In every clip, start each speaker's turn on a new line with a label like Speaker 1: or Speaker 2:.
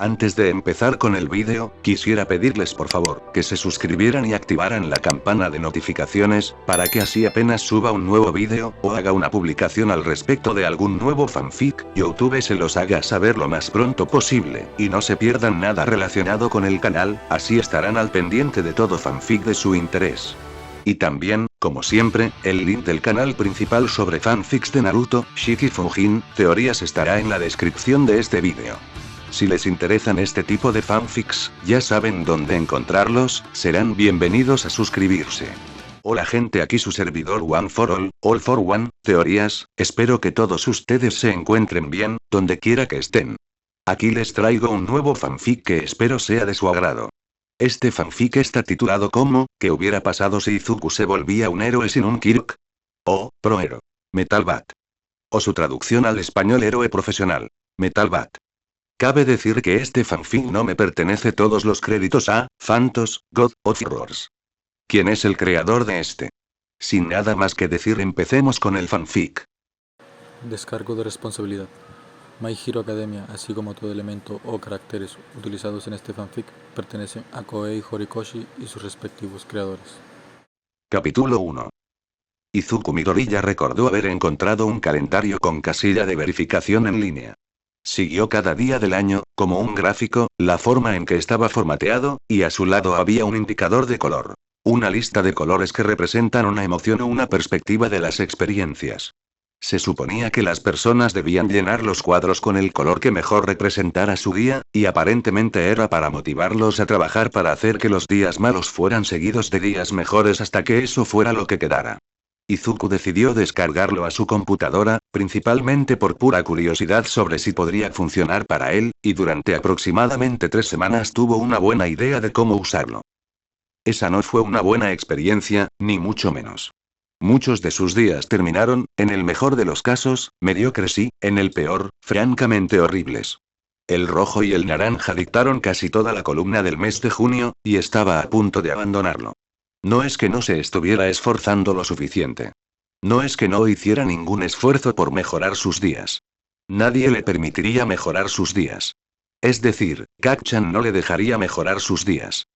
Speaker 1: Antes de empezar con el vídeo, quisiera pedirles por favor, que se suscribieran y activaran la campana de notificaciones, para que así apenas suba un nuevo vídeo, o haga una publicación al respecto de algún nuevo fanfic, YouTube se los haga saber lo más pronto posible, y no se pierdan nada relacionado con el canal, así estarán al pendiente de todo fanfic de su interés. Y también, como siempre, el link del canal principal sobre fanfics de Naruto, Shiki Fujin, teorías estará en la descripción de este vídeo. Si les interesan este tipo de fanfics, ya saben dónde encontrarlos, serán bienvenidos a suscribirse. Hola gente, aquí su servidor One for All for One, teorías, espero que todos ustedes se encuentren bien, donde quiera que estén. Aquí les traigo un nuevo fanfic que espero sea de su agrado. Este fanfic está titulado como, ¿qué hubiera pasado si Izuku se volvía un héroe sin un Kirk? O, Prohero. Metal Bat. O su traducción al español héroe profesional. Metal Bat. Cabe decir que este fanfic no me pertenece todos los créditos a Phantos, God of Horrors. ¿Quién es el creador de este? Sin nada más que decir, empecemos con el fanfic.
Speaker 2: Descargo de responsabilidad. My Hero Academia, así como todo elemento o caracteres utilizados en este fanfic, pertenecen a Koei Horikoshi y sus respectivos creadores.
Speaker 1: Capítulo 1. Izuku Midoriya recordó haber encontrado un calendario con casilla de verificación en línea. Siguió cada día del año, como un gráfico, la forma en que estaba formateado, y a su lado había un indicador de color. Una lista de colores que representan una emoción o una perspectiva de las experiencias. Se suponía que las personas debían llenar los cuadros con el color que mejor representara su día, y aparentemente era para motivarlos a trabajar para hacer que los días malos fueran seguidos de días mejores hasta que eso fuera lo que quedara. Izuku decidió descargarlo a su computadora, principalmente por pura curiosidad sobre si podría funcionar para él, y durante aproximadamente 3 semanas tuvo una buena idea de cómo usarlo. Esa no fue una buena experiencia, ni mucho menos. Muchos de sus días terminaron, en el mejor de los casos, mediocres y, en el peor, francamente horribles. El rojo y el naranja dictaron casi toda la columna del mes de junio, y estaba a punto de abandonarlo. No es que no se estuviera esforzando lo suficiente. No es que no hiciera ningún esfuerzo por mejorar sus días. Nadie le permitiría mejorar sus días. Es decir, Kacchan no le dejaría mejorar sus días.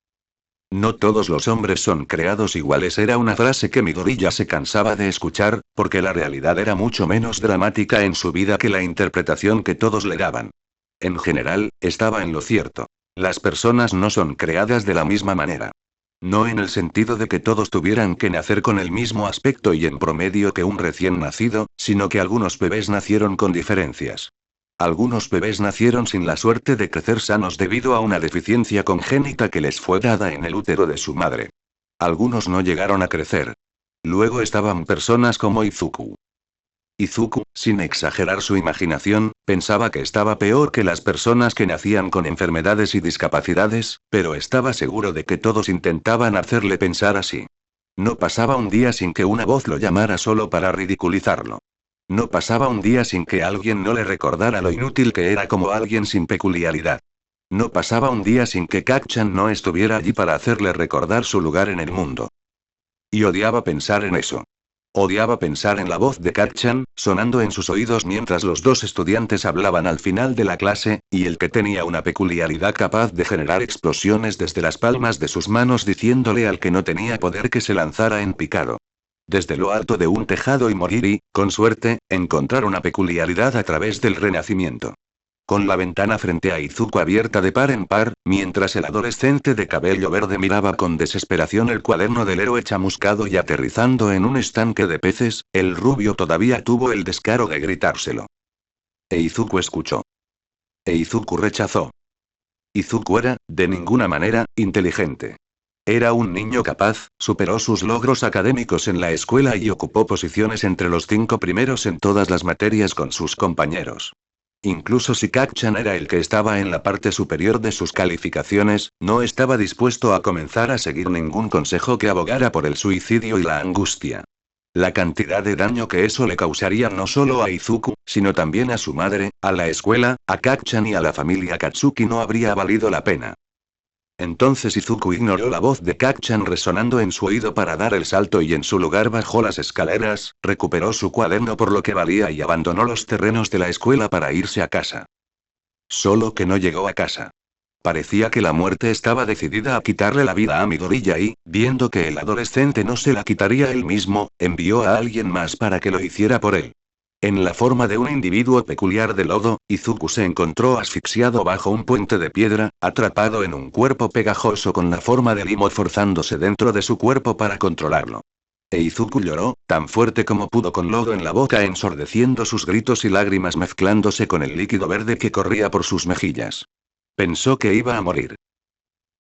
Speaker 1: No todos los hombres son creados iguales, era una frase que Midoriya se cansaba de escuchar, porque la realidad era mucho menos dramática en su vida que la interpretación que todos le daban. En general, estaba en lo cierto. Las personas no son creadas de la misma manera. No en el sentido de que todos tuvieran que nacer con el mismo aspecto y en promedio que un recién nacido, sino que algunos bebés nacieron con diferencias. Algunos bebés nacieron sin la suerte de crecer sanos debido a una deficiencia congénita que les fue dada en el útero de su madre. Algunos no llegaron a crecer. Luego estaban personas como Izuku. Izuku, sin exagerar su imaginación, pensaba que estaba peor que las personas que nacían con enfermedades y discapacidades, pero estaba seguro de que todos intentaban hacerle pensar así. No pasaba un día sin que una voz lo llamara solo para ridiculizarlo. No pasaba un día sin que alguien no le recordara lo inútil que era como alguien sin peculiaridad. No pasaba un día sin que Kacchan no estuviera allí para hacerle recordar su lugar en el mundo. Y odiaba pensar en eso. Odiaba pensar en la voz de Kacchan, sonando en sus oídos mientras los dos estudiantes hablaban al final de la clase, y el que tenía una peculiaridad capaz de generar explosiones desde las palmas de sus manos diciéndole al que no tenía poder que se lanzara en picado. Desde lo alto de un tejado y morir y, con suerte, encontrar una peculiaridad a través del renacimiento. Con la ventana frente a Izuku abierta de par en par, mientras el adolescente de cabello verde miraba con desesperación el cuaderno del héroe chamuscado y aterrizando en un estanque de peces, el rubio todavía tuvo el descaro de gritárselo. E Izuku escuchó. E Izuku rechazó. Izuku era, de ninguna manera, inteligente. Era un niño capaz, superó sus logros académicos en la escuela y ocupó posiciones entre los 5 primeros en todas las materias con sus compañeros. Incluso si Kacchan era el que estaba en la parte superior de sus calificaciones, no estaba dispuesto a comenzar a seguir ningún consejo que abogara por el suicidio y la angustia. La cantidad de daño que eso le causaría no solo a Izuku, sino también a su madre, a la escuela, a Kacchan y a la familia Katsuki no habría valido la pena. Entonces Izuku ignoró la voz de Kacchan resonando en su oído para dar el salto y en su lugar bajó las escaleras, recuperó su cuaderno por lo que valía y abandonó los terrenos de la escuela para irse a casa. Solo que no llegó a casa. Parecía que la muerte estaba decidida a quitarle la vida a Midoriya y, viendo que el adolescente no se la quitaría él mismo, envió a alguien más para que lo hiciera por él. En la forma de un individuo peculiar de lodo, Izuku se encontró asfixiado bajo un puente de piedra, atrapado en un cuerpo pegajoso con la forma de limo forzándose dentro de su cuerpo para controlarlo. Izuku lloró, tan fuerte como pudo con lodo en la boca ensordeciendo sus gritos y lágrimas mezclándose con el líquido verde que corría por sus mejillas. Pensó que iba a morir.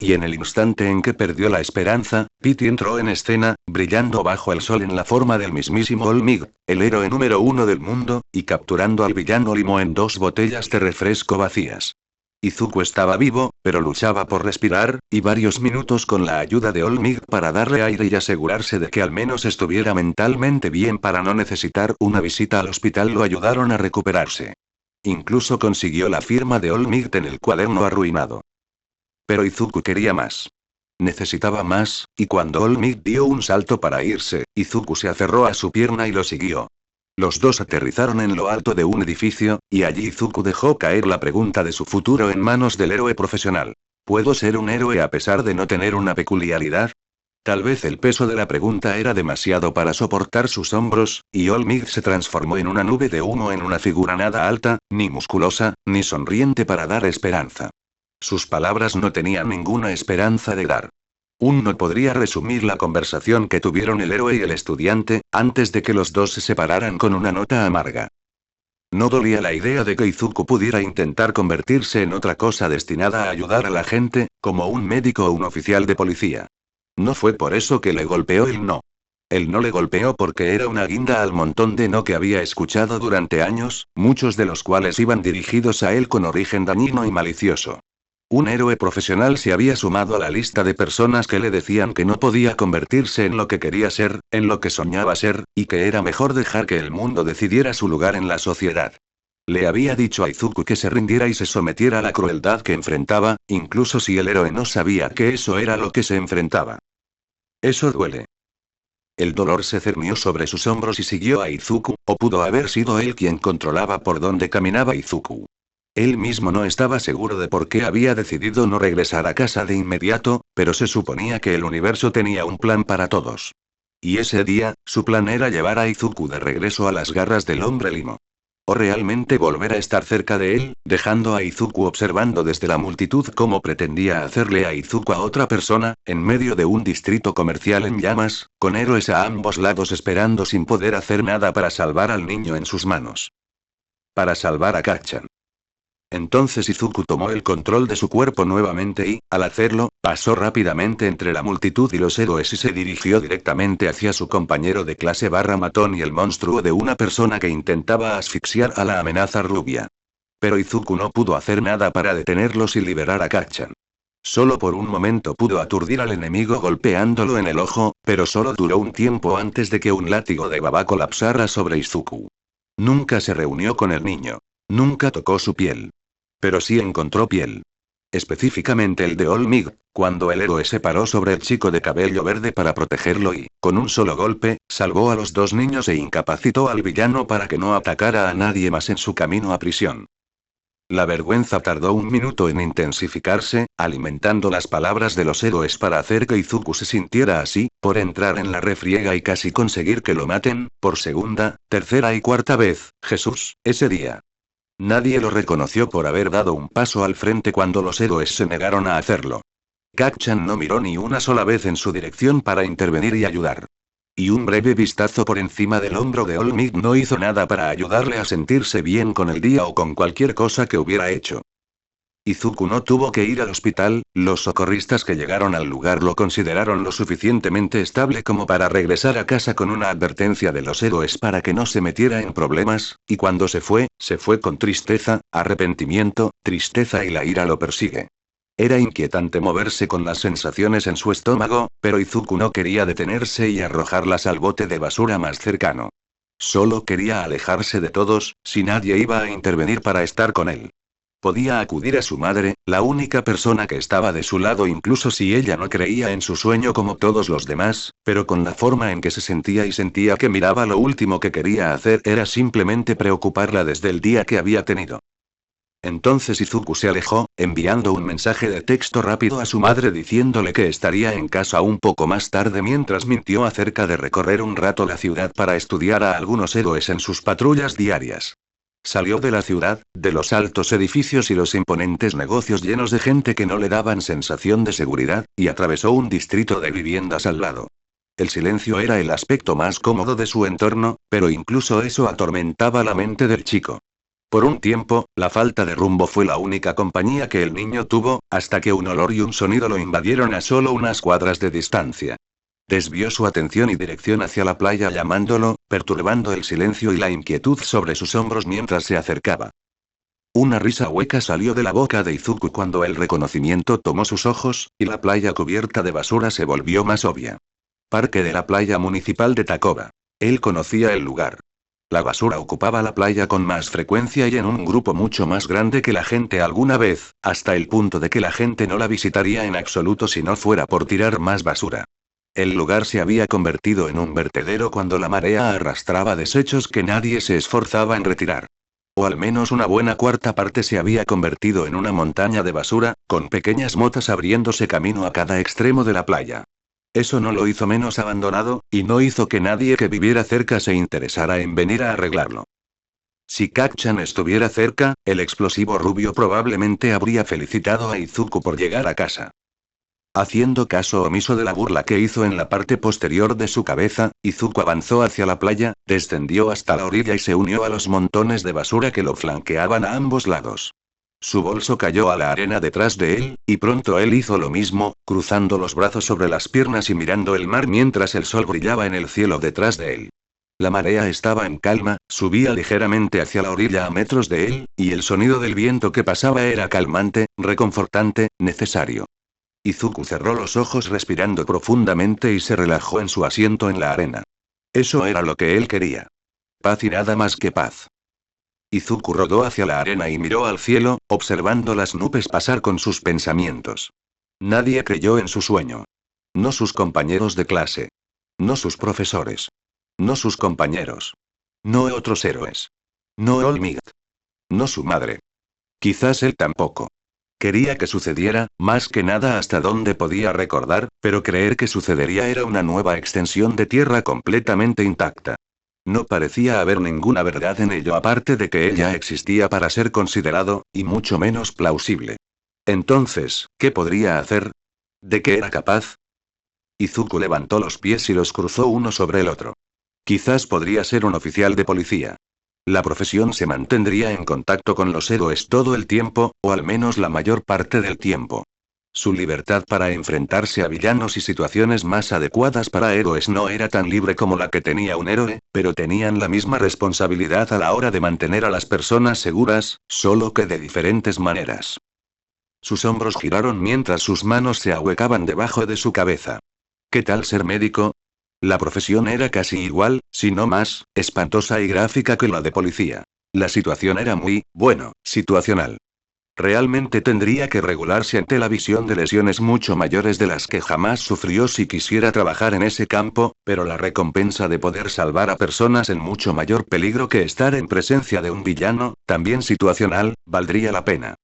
Speaker 1: Y en el instante en que perdió la esperanza, Pity entró en escena, brillando bajo el sol en la forma del mismísimo All Might, el héroe número 1 del mundo, y capturando al villano Limo en 2 botellas de refresco vacías. Izuku estaba vivo, pero luchaba por respirar, y varios minutos con la ayuda de All Might para darle aire y asegurarse de que al menos estuviera mentalmente bien para no necesitar una visita al hospital lo ayudaron a recuperarse. Incluso consiguió la firma de All Might en el cuaderno arruinado. Pero Izuku quería más. Necesitaba más, y cuando All Might dio un salto para irse, Izuku se aferró a su pierna y lo siguió. Los dos aterrizaron en lo alto de un edificio, y allí Izuku dejó caer la pregunta de su futuro en manos del héroe profesional. ¿Puedo ser un héroe a pesar de no tener una peculiaridad? Tal vez el peso de la pregunta era demasiado para soportar sus hombros, y All Might se transformó en una nube de humo en una figura nada alta, ni musculosa, ni sonriente para dar esperanza. Sus palabras no tenían ninguna esperanza de dar. No podría resumir la conversación que tuvieron el héroe y el estudiante, antes de que los dos se separaran con una nota amarga. No dolía la idea de que Izuku pudiera intentar convertirse en otra cosa destinada a ayudar a la gente, como un médico o un oficial de policía. No fue por eso que le golpeó el no. Él no le golpeó porque era una guinda al montón de no que había escuchado durante años, muchos de los cuales iban dirigidos a él con origen dañino y malicioso. Un héroe profesional se había sumado a la lista de personas que le decían que no podía convertirse en lo que quería ser, en lo que soñaba ser, y que era mejor dejar que el mundo decidiera su lugar en la sociedad. Le había dicho a Izuku que se rindiera y se sometiera a la crueldad que enfrentaba, incluso si el héroe no sabía que eso era lo que se enfrentaba. Eso duele. El dolor se cernió sobre sus hombros y siguió a Izuku, o pudo haber sido él quien controlaba por dónde caminaba Izuku. Él mismo no estaba seguro de por qué había decidido no regresar a casa de inmediato, pero se suponía que el universo tenía un plan para todos. Y ese día, su plan era llevar a Izuku de regreso a las garras del hombre limo. O realmente volver a estar cerca de él, dejando a Izuku observando desde la multitud cómo pretendía hacerle a Izuku a otra persona, en medio de un distrito comercial en llamas, con héroes a ambos lados esperando sin poder hacer nada para salvar al niño en sus manos. Para salvar a Kacchan. Entonces Izuku tomó el control de su cuerpo nuevamente y, al hacerlo, pasó rápidamente entre la multitud y los héroes y se dirigió directamente hacia su compañero de clase matón y el monstruo de una persona que intentaba asfixiar a la amenaza rubia. Pero Izuku no pudo hacer nada para detenerlos y liberar a Kacchan. Solo por un momento pudo aturdir al enemigo golpeándolo en el ojo, pero solo duró un tiempo antes de que un látigo de baba colapsara sobre Izuku. Nunca se reunió con el niño. Nunca tocó su piel. Pero sí encontró piel. Específicamente el de All Might, cuando el héroe se paró sobre el chico de cabello verde para protegerlo y, con un solo golpe, salvó a los dos niños e incapacitó al villano para que no atacara a nadie más en su camino a prisión. La vergüenza tardó un minuto en intensificarse, alimentando las palabras de los héroes para hacer que Izuku se sintiera así, por entrar en la refriega y casi conseguir que lo maten, por segunda, tercera y cuarta vez, Jesús, ese día. Nadie lo reconoció por haber dado un paso al frente cuando los héroes se negaron a hacerlo. Kacchan no miró ni una sola vez en su dirección para intervenir y ayudar. Y un breve vistazo por encima del hombro de All Might no hizo nada para ayudarle a sentirse bien con el día o con cualquier cosa que hubiera hecho. Izuku no tuvo que ir al hospital, los socorristas que llegaron al lugar lo consideraron lo suficientemente estable como para regresar a casa con una advertencia de los héroes para que no se metiera en problemas, y cuando se fue con tristeza, arrepentimiento, tristeza y la ira lo persigue. Era inquietante moverse con las sensaciones en su estómago, pero Izuku no quería detenerse y arrojarlas al bote de basura más cercano. Solo quería alejarse de todos, si nadie iba a intervenir para estar con él. Podía acudir a su madre, la única persona que estaba de su lado incluso si ella no creía en su sueño como todos los demás, pero con la forma en que se sentía y sentía que miraba lo último que quería hacer era simplemente preocuparla desde el día que había tenido. Entonces Izuku se alejó, enviando un mensaje de texto rápido a su madre diciéndole que estaría en casa un poco más tarde mientras mintió acerca de recorrer un rato la ciudad para estudiar a algunos héroes en sus patrullas diarias. Salió de la ciudad, de los altos edificios y los imponentes negocios llenos de gente que no le daban sensación de seguridad, y atravesó un distrito de viviendas al lado. El silencio era el aspecto más cómodo de su entorno, pero incluso eso atormentaba la mente del chico. Por un tiempo, la falta de rumbo fue la única compañía que el niño tuvo, hasta que un olor y un sonido lo invadieron a solo unas cuadras de distancia. Desvió su atención y dirección hacia la playa llamándolo, perturbando el silencio y la inquietud sobre sus hombros mientras se acercaba. Una risa hueca salió de la boca de Izuku cuando el reconocimiento tomó sus ojos, y la playa cubierta de basura se volvió más obvia. Parque de la playa municipal de Takoba. Él conocía el lugar. La basura ocupaba la playa con más frecuencia y en un grupo mucho más grande que la gente alguna vez, hasta el punto de que la gente no la visitaría en absoluto si no fuera por tirar más basura. El lugar se había convertido en un vertedero cuando la marea arrastraba desechos que nadie se esforzaba en retirar. O al menos una buena cuarta parte se había convertido en una montaña de basura, con pequeñas motas abriéndose camino a cada extremo de la playa. Eso no lo hizo menos abandonado, y no hizo que nadie que viviera cerca se interesara en venir a arreglarlo. Si Kacchan estuviera cerca, el explosivo rubio probablemente habría felicitado a Izuku por llegar a casa. Haciendo caso omiso de la burla que hizo en la parte posterior de su cabeza, Izuku avanzó hacia la playa, descendió hasta la orilla y se unió a los montones de basura que lo flanqueaban a ambos lados. Su bolso cayó a la arena detrás de él, y pronto él hizo lo mismo, cruzando los brazos sobre las piernas y mirando el mar mientras el sol brillaba en el cielo detrás de él. La marea estaba en calma, subía ligeramente hacia la orilla a metros de él, y el sonido del viento que pasaba era calmante, reconfortante, necesario. Izuku cerró los ojos respirando profundamente y se relajó en su asiento en la arena. Eso era lo que él quería. Paz y nada más que paz. Izuku rodó hacia la arena y miró al cielo, observando las nubes pasar con sus pensamientos. Nadie creyó en su sueño. No sus compañeros de clase. No sus profesores. No sus compañeros. No otros héroes. No All Might. No su madre. Quizás él tampoco. Quería que sucediera, más que nada hasta donde podía recordar, pero creer que sucedería era una nueva extensión de tierra completamente intacta. No parecía haber ninguna verdad en ello aparte de que ella existía para ser considerado, y mucho menos plausible. Entonces, ¿qué podría hacer? ¿De qué era capaz? Izuku levantó los pies y los cruzó uno sobre el otro. Quizás podría ser un oficial de policía. La profesión se mantendría en contacto con los héroes todo el tiempo, o al menos la mayor parte del tiempo. Su libertad para enfrentarse a villanos y situaciones más adecuadas para héroes no era tan libre como la que tenía un héroe, pero tenían la misma responsabilidad a la hora de mantener a las personas seguras, solo que de diferentes maneras. Sus hombros giraron mientras sus manos se ahuecaban debajo de su cabeza. ¿Qué tal ser médico? La profesión era casi igual, si no más, espantosa y gráfica que la de policía. La situación era muy, bueno, situacional. Realmente tendría que regularse ante la visión de lesiones mucho mayores de las que jamás sufrió si quisiera trabajar en ese campo, pero la recompensa de poder salvar a personas en mucho mayor peligro que estar en presencia de un villano, también situacional, valdría la pena.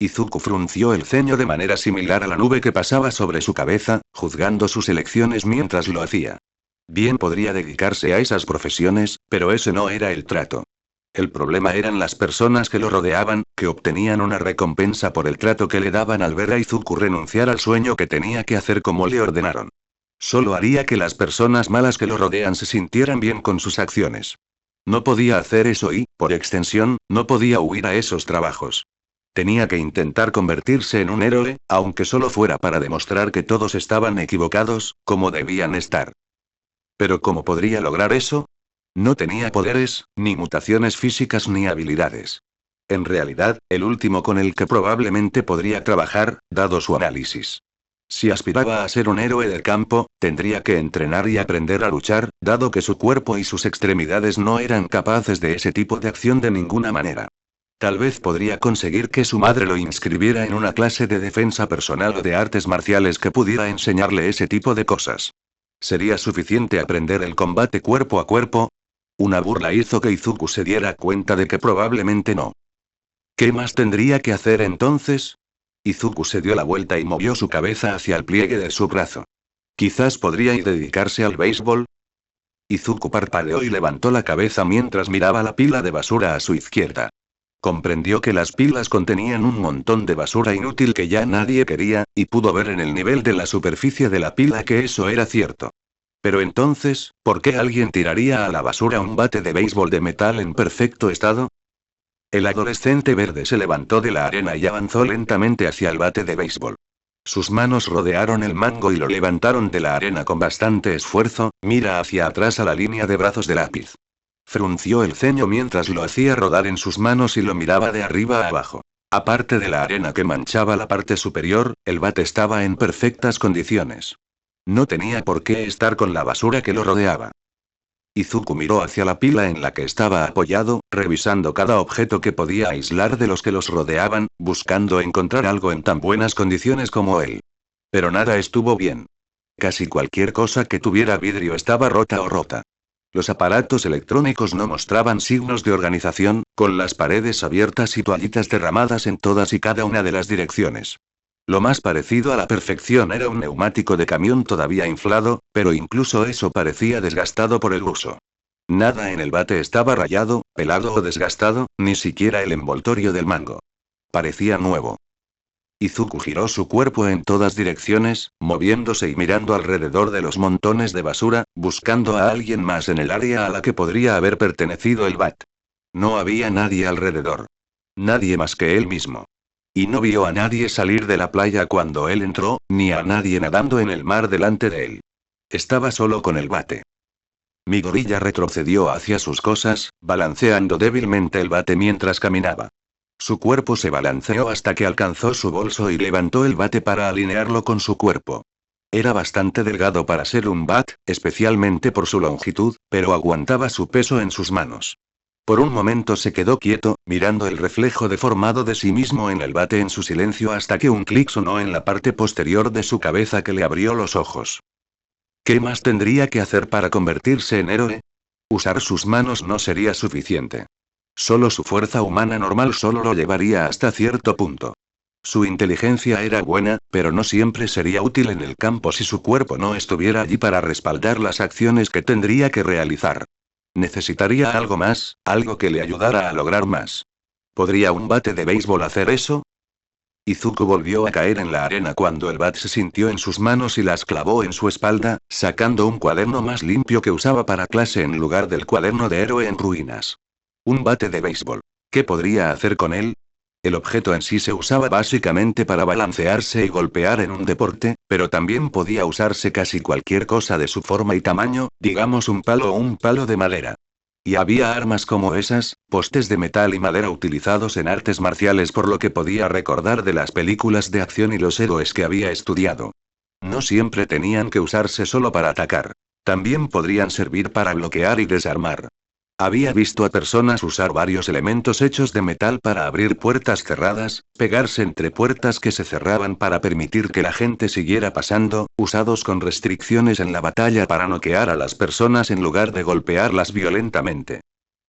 Speaker 1: Izuku frunció el ceño de manera similar a la nube que pasaba sobre su cabeza, juzgando sus elecciones mientras lo hacía. Bien podría dedicarse a esas profesiones, pero ese no era el trato. El problema eran las personas que lo rodeaban, que obtenían una recompensa por el trato que le daban al ver a Izuku renunciar al sueño que tenía que hacer como le ordenaron. Solo haría que las personas malas que lo rodean se sintieran bien con sus acciones. No podía hacer eso y, por extensión, no podía huir a esos trabajos. Tenía que intentar convertirse en un héroe, aunque solo fuera para demostrar que todos estaban equivocados, como debían estar. ¿Pero cómo podría lograr eso? No tenía poderes, ni mutaciones físicas ni habilidades. En realidad, el último con el que probablemente podría trabajar, dado su análisis. Si aspiraba a ser un héroe del campo, tendría que entrenar y aprender a luchar, dado que su cuerpo y sus extremidades no eran capaces de ese tipo de acción de ninguna manera. Tal vez podría conseguir que su madre lo inscribiera en una clase de defensa personal o de artes marciales que pudiera enseñarle ese tipo de cosas. ¿Sería suficiente aprender el combate cuerpo a cuerpo? Una burla hizo que Izuku se diera cuenta de que probablemente no. ¿Qué más tendría que hacer entonces? Izuku se dio la vuelta y movió su cabeza hacia el pliegue de su brazo. Quizás podría ir dedicarse al béisbol. Izuku parpadeó y levantó la cabeza mientras miraba la pila de basura a su izquierda. Comprendió que las pilas contenían un montón de basura inútil que ya nadie quería, y pudo ver en el nivel de la superficie de la pila que eso era cierto. Pero entonces, ¿por qué alguien tiraría a la basura un bate de béisbol de metal en perfecto estado? El adolescente verde se levantó de la arena y avanzó lentamente hacia el bate de béisbol. Sus manos rodearon el mango y lo levantaron de la arena con bastante esfuerzo, mira hacia atrás a la línea de brazos de lápiz. Frunció el ceño mientras lo hacía rodar en sus manos y lo miraba de arriba a abajo. Aparte de la arena que manchaba la parte superior, el bate estaba en perfectas condiciones. No tenía por qué estar con la basura que lo rodeaba. Izuku miró hacia la pila en la que estaba apoyado, revisando cada objeto que podía aislar de los que los rodeaban, buscando encontrar algo en tan buenas condiciones como él. Pero nada estuvo bien. Casi cualquier cosa que tuviera vidrio estaba rota o rota. Los aparatos electrónicos no mostraban signos de organización, con las paredes abiertas y toallitas derramadas en todas y cada una de las direcciones. Lo más parecido a la perfección era un neumático de camión todavía inflado, pero incluso eso parecía desgastado por el uso. Nada en el bate estaba rayado, pelado o desgastado, ni siquiera el envoltorio del mango. Parecía nuevo. Izuku giró su cuerpo en todas direcciones, moviéndose y mirando alrededor de los montones de basura, buscando a alguien más en el área a la que podría haber pertenecido el bat. No había nadie alrededor. Nadie más que él mismo. Y no vio a nadie salir de la playa cuando él entró, ni a nadie nadando en el mar delante de él. Estaba solo con el bate. Mi gorilla retrocedió hacia sus cosas, balanceando débilmente el bate mientras caminaba. Su cuerpo se balanceó hasta que alcanzó su bolso y levantó el bate para alinearlo con su cuerpo. Era bastante delgado para ser un bat, especialmente por su longitud, pero aguantaba su peso en sus manos. Por un momento se quedó quieto, mirando el reflejo deformado de sí mismo en el bate en su silencio hasta que un clic sonó en la parte posterior de su cabeza que le abrió los ojos. ¿Qué más tendría que hacer para convertirse en héroe? Usar sus manos no sería suficiente. Solo su fuerza humana normal solo lo llevaría hasta cierto punto. Su inteligencia era buena, pero no siempre sería útil en el campo si su cuerpo no estuviera allí para respaldar las acciones que tendría que realizar. Necesitaría algo más, algo que le ayudara a lograr más. ¿Podría un bate de béisbol hacer eso? Izuku volvió a caer en la arena cuando el bat se sintió en sus manos y las clavó en su espalda, sacando un cuaderno más limpio que usaba para clase en lugar del cuaderno de héroe en ruinas. Un bate de béisbol. ¿Qué podría hacer con él? El objeto en sí se usaba básicamente para balancearse y golpear en un deporte, pero también podía usarse casi cualquier cosa de su forma y tamaño, digamos un palo o un palo de madera. Y había armas como esas, postes de metal y madera utilizados en artes marciales por lo que podía recordar de las películas de acción y los héroes que había estudiado. No siempre tenían que usarse solo para atacar. También podrían servir para bloquear y desarmar. Había visto a personas usar varios elementos hechos de metal para abrir puertas cerradas, pegarse entre puertas que se cerraban para permitir que la gente siguiera pasando, usados con restricciones en la batalla para noquear a las personas en lugar de golpearlas violentamente.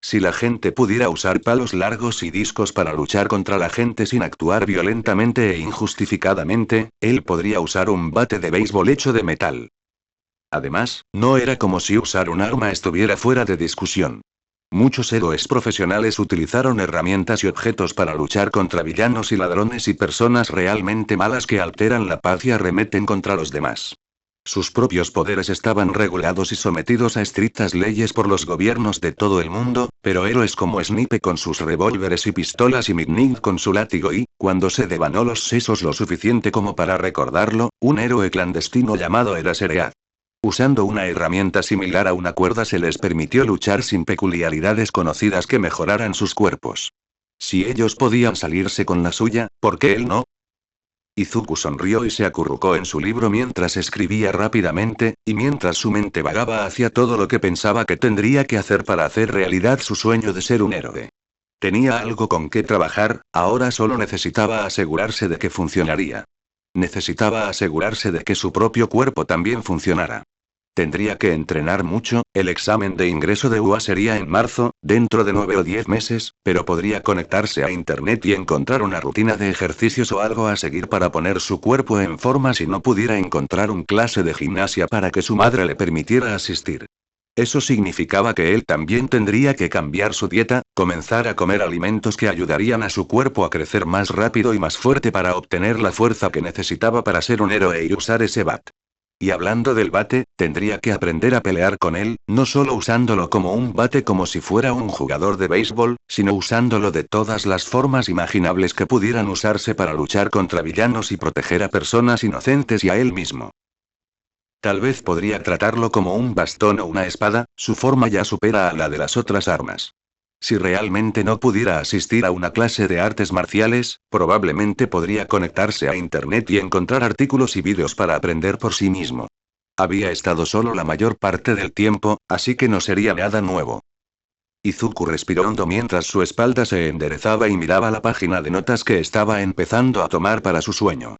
Speaker 1: Si la gente pudiera usar palos largos y discos para luchar contra la gente sin actuar violentamente e injustificadamente, él podría usar un bate de béisbol hecho de metal. Además, no era como si usar un arma estuviera fuera de discusión. Muchos héroes profesionales utilizaron herramientas y objetos para luchar contra villanos y ladrones y personas realmente malas que alteran la paz y arremeten contra los demás. Sus propios poderes estaban regulados y sometidos a estrictas leyes por los gobiernos de todo el mundo, pero héroes como Snipe con sus revólveres y pistolas y Mignig con su látigo y, cuando se devanó los sesos lo suficiente como para recordarlo, un héroe clandestino llamado Eraseread. Usando una herramienta similar a una cuerda se les permitió luchar sin peculiaridades conocidas que mejoraran sus cuerpos. Si ellos podían salirse con la suya, ¿por qué él no? Izuku sonrió y se acurrucó en su libro mientras escribía rápidamente, y mientras su mente vagaba hacia todo lo que pensaba que tendría que hacer para hacer realidad su sueño de ser un héroe. Tenía algo con qué trabajar, ahora solo necesitaba asegurarse de que funcionaría. Necesitaba asegurarse de que su propio cuerpo también funcionara. Tendría que entrenar mucho, el examen de ingreso de UA sería en marzo, dentro de 9 o 10 meses, pero podría conectarse a internet y encontrar una rutina de ejercicios o algo a seguir para poner su cuerpo en forma si no pudiera encontrar un clase de gimnasia para que su madre le permitiera asistir. Eso significaba que él también tendría que cambiar su dieta, comenzar a comer alimentos que ayudarían a su cuerpo a crecer más rápido y más fuerte para obtener la fuerza que necesitaba para ser un héroe y usar ese bat. Y hablando del bate, tendría que aprender a pelear con él, no solo usándolo como un bate como si fuera un jugador de béisbol, sino usándolo de todas las formas imaginables que pudieran usarse para luchar contra villanos y proteger a personas inocentes y a él mismo. Tal vez podría tratarlo como un bastón o una espada, su forma ya supera a la de las otras armas. Si realmente no pudiera asistir a una clase de artes marciales, probablemente podría conectarse a internet y encontrar artículos y vídeos para aprender por sí mismo. Había estado solo la mayor parte del tiempo, así que no sería nada nuevo. Izuku respiró hondo mientras su espalda se enderezaba y miraba la página de notas que estaba empezando a tomar para su sueño.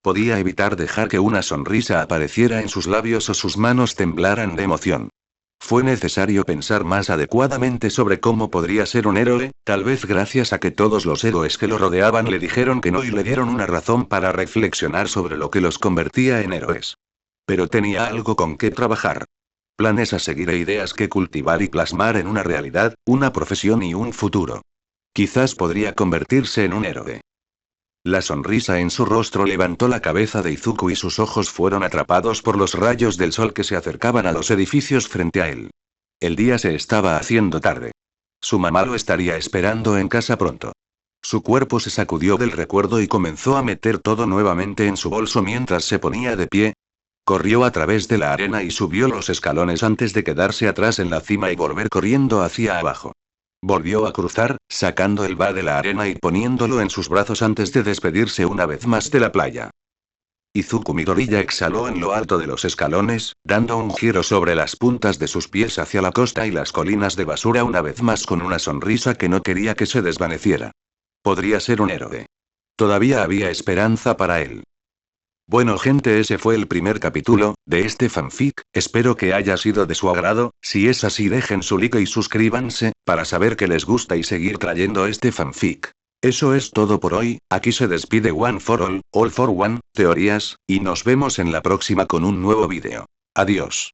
Speaker 1: Podía evitar dejar que una sonrisa apareciera en sus labios o sus manos temblaran de emoción. Fue necesario pensar más adecuadamente sobre cómo podría ser un héroe, tal vez gracias a que todos los héroes que lo rodeaban le dijeron que no y le dieron una razón para reflexionar sobre lo que los convertía en héroes. Pero tenía algo con qué trabajar. Planes a seguir e ideas que cultivar y plasmar en una realidad, una profesión y un futuro. Quizás podría convertirse en un héroe. La sonrisa en su rostro levantó la cabeza de Izuku y sus ojos fueron atrapados por los rayos del sol que se acercaban a los edificios frente a él. El día se estaba haciendo tarde. Su mamá lo estaría esperando en casa pronto. Su cuerpo se sacudió del recuerdo y comenzó a meter todo nuevamente en su bolso mientras se ponía de pie. Corrió a través de la arena y subió los escalones antes de quedarse atrás en la cima y volver corriendo hacia abajo. Volvió a cruzar, sacando el ba de la arena y poniéndolo en sus brazos antes de despedirse una vez más de la playa. Izuku Midoriya exhaló en lo alto de los escalones, dando un giro sobre las puntas de sus pies hacia la costa y las colinas de basura una vez más con una sonrisa que no quería que se desvaneciera. Podría ser un héroe. Todavía había esperanza para él. Bueno gente, ese fue el primer capítulo de este fanfic, espero que haya sido de su agrado. Si es así dejen su like y suscríbanse, para saber que les gusta y seguir trayendo este fanfic. Eso es todo por hoy, aquí se despide One for All for One, teorías, y nos vemos en la próxima con un nuevo vídeo. Adiós.